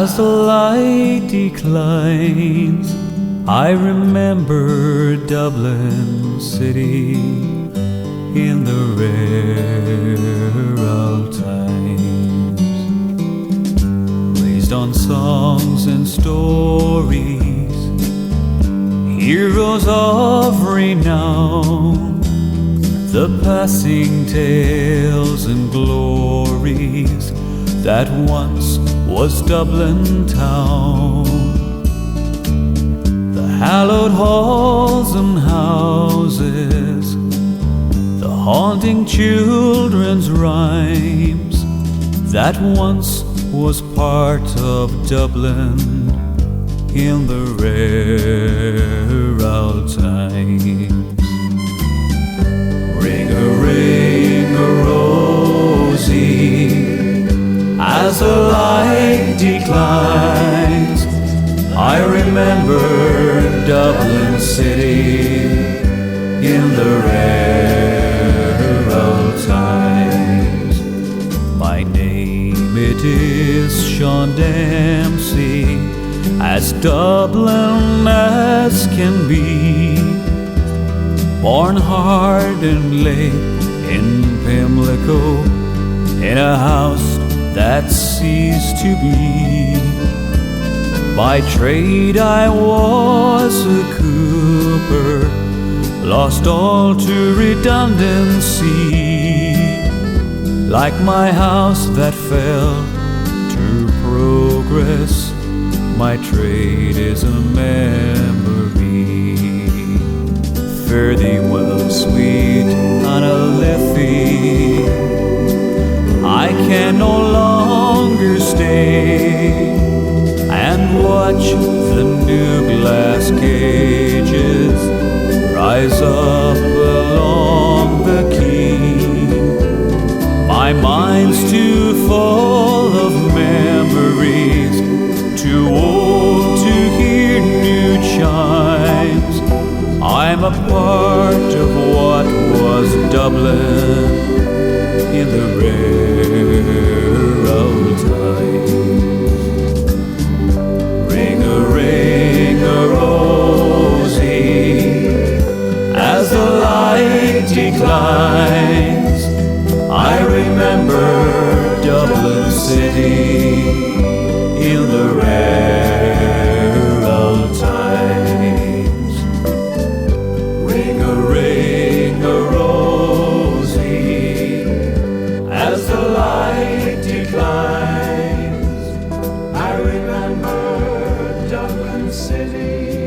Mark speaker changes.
Speaker 1: As the light declines, I remember Dublin city in the rare old times, raised on songs and stories, heroes of renown, the passing tales and glories that once was Dublin town. The hallowed halls and houses, the haunting children's rhymes, that once was part of Dublin in the rare old times. Ring-a-ring-a-rosy, as the light declines, I remember Dublin city in the rare old times. My name it is Sean Dempsey, as Dublin as can be, born hard and late in Pimlico, in a house that ceased to be. By trade I was a cooper, lost all to redundancy. Like my house that fell to progress, my trade is a memory. Fare thee well, sweet Anna Liffey, I can no longer stay and watch the new glass cages rise up along the quay. My mind's too full of memories, too old to hear new chimes. I'm a part of what was Dublin in the rare old times. Ring-a-ring-a-rosy, as the light declines, I remember Dublin city in the rare old times. Ring-a-ring-a-rosy, as the light declines, I remember Dublin city